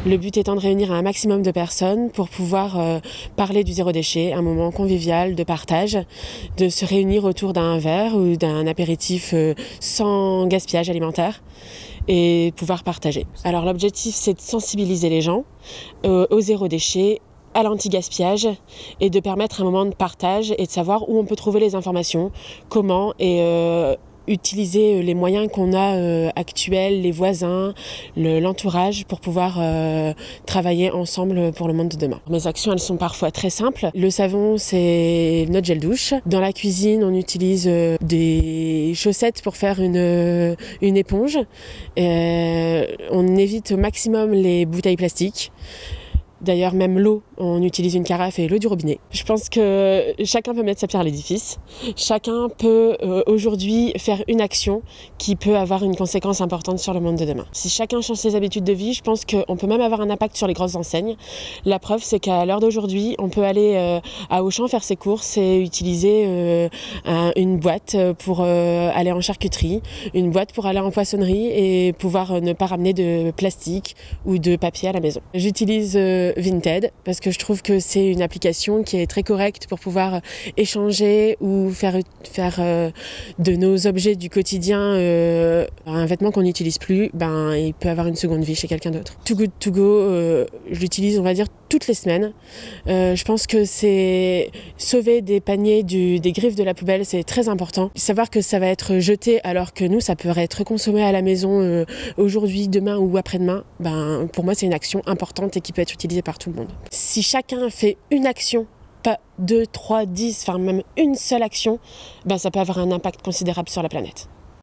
Le but étant de réunir un maximum de personnes pour pouvoir parler du zéro déchet, un moment convivial de partage, de se réunir autour d'un verre ou d'un apéritif sans gaspillage alimentaire et pouvoir partager. Alors l'objectif, c'est de sensibiliser les gens au zéro déchet, à l'anti-gaspillage et de permettre un moment de partage et de savoir où on peut trouver les informations, comment et utiliser les moyens qu'on a actuels, les voisins, l'entourage pour pouvoir travailler ensemble pour le monde de demain. Mes actions, elles sont parfois très simples. Le savon, c'est notre gel douche. Dans la cuisine, on utilise des chaussettes pour faire une éponge. On évite au maximum les bouteilles plastiques. D'ailleurs, même l'eau, on utilise une carafe et l'eau du robinet. Je pense que chacun peut mettre sa pierre à l'édifice. Chacun peut aujourd'hui faire une action qui peut avoir une conséquence importante sur le monde de demain. Si chacun change ses habitudes de vie, je pense qu'on peut même avoir un impact sur les grosses enseignes. La preuve, c'est qu'à l'heure d'aujourd'hui, on peut aller à Auchan faire ses courses et utiliser une boîte pour aller en charcuterie, une boîte pour aller en poissonnerie et pouvoir ne pas ramener de plastique ou de papier à la maison. J'utilise Vinted parce que je trouve que c'est une application qui est très correcte pour pouvoir échanger ou faire de nos objets du quotidien un vêtement qu'on n'utilise plus, il peut avoir une seconde vie chez quelqu'un d'autre. Too Good To Go, je l'utilise on va dire toutes les semaines. Je pense que c'est sauver des paniers des griffes de la poubelle, c'est très important. Savoir que ça va être jeté alors que nous ça peut être consommé à la maison aujourd'hui, demain ou après-demain, pour moi c'est une action importante et qui peut être utilisée par tout le monde. Si chacun fait une action, pas 2, 3, 10, même une seule action, ça peut avoir un impact considérable sur la planète.